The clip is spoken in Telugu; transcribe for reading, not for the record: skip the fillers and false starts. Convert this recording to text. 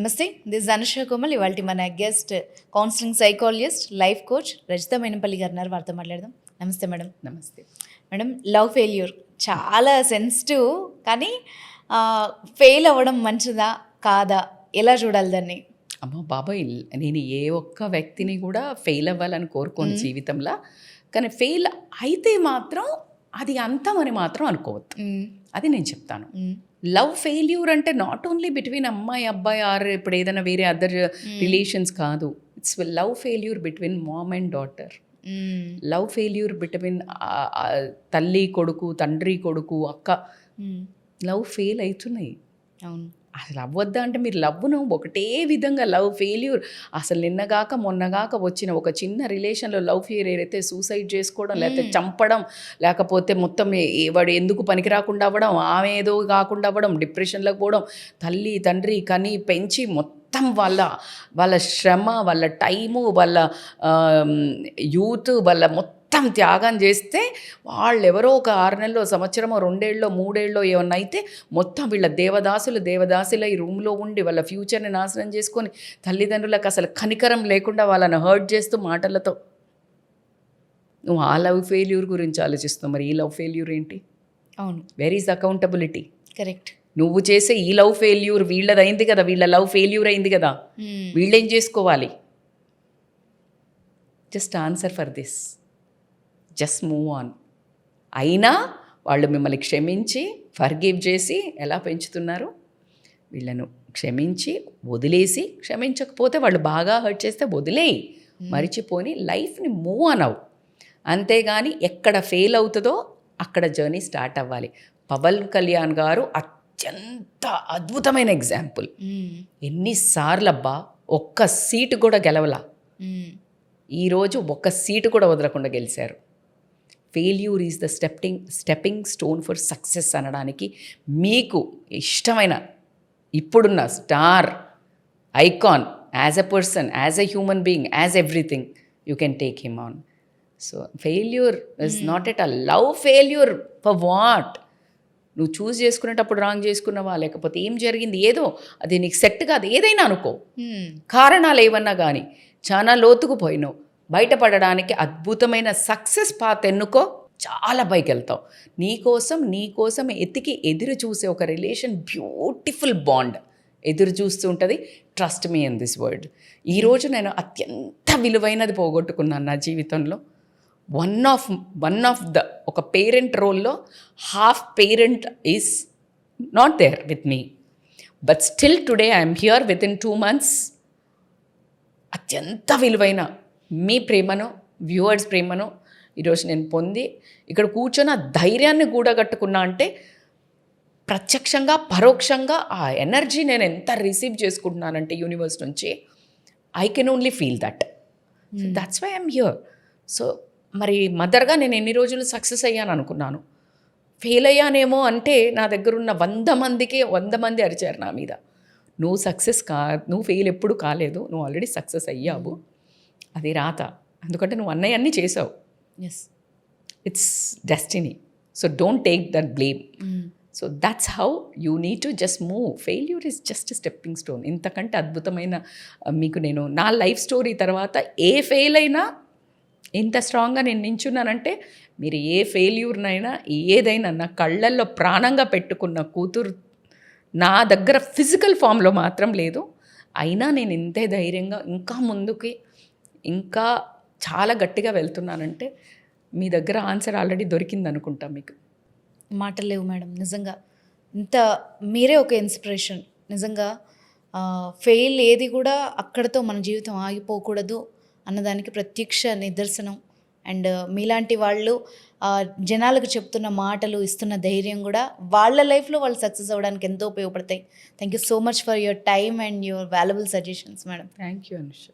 నమస్తే, దిస్ అనుష కోమల్. ఇవాళ మన guest counselling psychologist, life coach Rajitha Mynampally గారు ఉన్నారు. వారితో మాట్లాడదాం. నమస్తే మేడం. నమస్తే మేడం, లవ్ ఫెయిల్యూర్ చాలా సెన్సిటివ్, కానీ ఫెయిల్ అవ్వడం మంచిదా కాదా, ఎలా చూడాలి దాన్ని? అమ్మ బాబాయ్, నేను ఏ ఒక్క వ్యక్తిని కూడా ఫెయిల్ అవ్వాలని కోరుకోను జీవితంలో. కానీ ఫెయిల్ అయితే మాత్రం అది అంతమని మాత్రం అనుకోవద్దు. అది నేను చెప్తాను. లవ్ ఫెయిల్యూర్ అంటే నాట్ ఓన్లీ బిట్వీన్ అమ్మాయి అబ్బాయి ఆర్ ఇప్పుడు ఏదైనా వేరే అదర్ రిలేషన్స్ కాదు. It's love failure between mom and daughter. Love failure between తల్లి కొడుకు, తండ్రి కొడుకు, అక్క. లవ్ ఫెయిల్ అవుతున్నాయి. అవును, అసలు అవ్వద్దా అంటే మీరు లవ్ను ఒకటే విధంగా లవ్ ఫెయిల్యూర్. అసలు నిన్నగాక మొన్నగాక వచ్చిన ఒక చిన్న రిలేషన్లో లవ్ ఫెయిల్యూర్ అయితే సూసైడ్ చేసుకోవడం, లేకపోతే చంపడం, లేకపోతే మొత్తం వాడు ఎందుకు పనికి రాకుండా అవ్వడం, ఆమె ఏదో కాకుండా అవ్వడం, డిప్రెషన్లోకి పోవడం, తల్లి తండ్రి కని పెంచి మొత్తం వాళ్ళ శ్రమ, వాళ్ళ టైము, వాళ్ళ యూత్, వాళ్ళ మొత్తం త్యాగం చేస్తే వాళ్ళెవరో ఒక 6 నెలలో, సంవత్సరమో, 2 ఏళ్ళలో, 3 ఏళ్ళలో ఏమన్నా అయితే మొత్తం వీళ్ళ దేవదాసుల ఈ రూమ్లో ఉండి వాళ్ళ ఫ్యూచర్ని నాశనం చేసుకొని తల్లిదండ్రులకు అసలు కనికరం లేకుండా వాళ్ళని హర్ట్ చేస్తూ మాటలతో. నువ్వు ఆ లవ్ ఫెయిల్యూర్ గురించి ఆలోచిస్తావు, మరి ఈ లవ్ ఫెయిల్యూర్ ఏంటి? అవును, వేర్ ఈజ్ అకౌంటబిలిటీ? కరెక్ట్. నువ్వు చేసే ఈ లవ్ ఫెయిల్యూర్ వీళ్ళది అయింది కదా, వీళ్ళ లవ్ ఫెయిల్యూర్ అయింది కదా, వీళ్ళేం చేసుకోవాలి? Just answer for this, just move on. అయినా వాళ్ళు మిమ్మల్ని క్షమించి ఫర్గివ్ చేసి ఎలా పెంచుతున్నారు? వీళ్ళను క్షమించి వదిలేసి, క్షమించకపోతే వాళ్ళు బాగా హర్ట్ చేస్తే వదిలేయి, మరిచిపోని లైఫ్ని మూవ్ ఆన్ అవ్వు. అంతేగాని ఎక్కడ ఫెయిల్ అవుతుందో అక్కడ జర్నీ స్టార్ట్ అవ్వాలి. పవన్ కళ్యాణ్ గారు అత్యంత అద్భుతమైన ఎగ్జాంపుల్. ఎన్నిసార్లు అబ్బా ఒక్క సీటు కూడా గెలవలా, ఈరోజు ఒక్క సీటు కూడా వదలకుండా గెలిచారు. Failure is the stepping stone for success అనడానికి మీకు ఇష్టమైన ఇప్పుడున్న star icon, as a person, as a human being, as everything, you can take him on. So failure is not at a love failure for what? నువ్వు చూస్ చేసుకునేటప్పుడు రాంగ్ చేసుకున్నావా, లేకపోతే ఏం జరిగింది, ఏదో అది నీకు సెట్ కాదు, ఏదైనా అనుకో, కారణాలు ఏమన్నా కానీ చాలా లోతుకు పోయినావు. బయటపడడానికి అద్భుతమైన సక్సెస్ పాత్ ఎన్నుకో, చాలా పైకి వెళ్తావు. నీకోసం ఎతికి ఎదురు చూసే ఒక రిలేషన్, బ్యూటిఫుల్ బాండ్ ఎదురు చూస్తూ ఉంటుంది. Trust me in this world. ఈరోజు నేను అత్యంత విలువైనది పోగొట్టుకున్నాను నా జీవితంలో. వన్ ఆఫ్ ద ఒక పేరెంట్ రోల్లో half parent is not there with me, but still today I'm here with in 2 months. అత్యంత విలువైన మీ ప్రేమను, వ్యూవర్స్ ప్రేమను ఈరోజు నేను పొంది ఇక్కడ కూర్చొని ఆ ధైర్యాన్ని కూడగట్టుకున్నా అంటే ప్రత్యక్షంగా పరోక్షంగా ఆ ఎనర్జీ నేను ఎంత రిసీవ్ చేసుకుంటున్నానంటే యూనివర్స్ నుంచి, I can only feel that. That's why I'm here. So మరి మదర్గా నేను ఎన్ని రోజులు సక్సెస్ అయ్యాను అనుకున్నాను, ఫెయిల్ అయ్యానేమో అంటే నా దగ్గర ఉన్న 100 మంది అరిచారు నా మీద. నువ్వు ఫెయిల్ ఎప్పుడు కాలేదు, నువ్వు ఆల్రెడీ సక్సెస్ అయ్యావు, అది రాత. ఎందుకంటే నువ్వు అన్నీ చేసావు. Yes, it's destiny. So don't take that blame. So that's how you need to just move. Failure is just stepping stone. ఇంతకంటే అద్భుతమైన మీకు నేను నా లైఫ్ స్టోరీ తర్వాత ఏ ఫెయిల్ అయినా ఎంత స్ట్రాంగ్గా నేను నించున్నానంటే, మీరు ఏ ఫెయిల్యూర్నైనా ఏదైనా నా కళ్ళల్లో ప్రాణంగా పెట్టుకున్న కూతురు నా దగ్గర ఫిజికల్ ఫామ్లో మాత్రం లేదు. అయినా నేను ఇంతే ధైర్యంగా ఇంకా ముందుకి ఇంకా చాలా గట్టిగా వెళ్తున్నానంటే మీ దగ్గర ఆన్సర్ ఆల్రెడీ దొరికింది అనుకుంటా. మీకు మాటలు లేవు మేడం. నిజంగా ఇంత మీరే ఒక ఇన్స్పిరేషన్. నిజంగా ఫెయిల్ ఏది కూడా అక్కడితో మన జీవితం ఆగిపోకూడదు అన్నదానికి ప్రత్యక్ష నిదర్శనం. అండ్ మీలాంటి వాళ్ళు జనాలకు చెప్తున్న మాటలు, ఇస్తున్న ధైర్యం కూడా వాళ్ళ లైఫ్లో వాళ్ళు సక్సెస్ అవ్వడానికి ఎంతో ఉపయోగపడతాయి. Thank you so much for your time and your valuable suggestions madam. Thank you Anusha.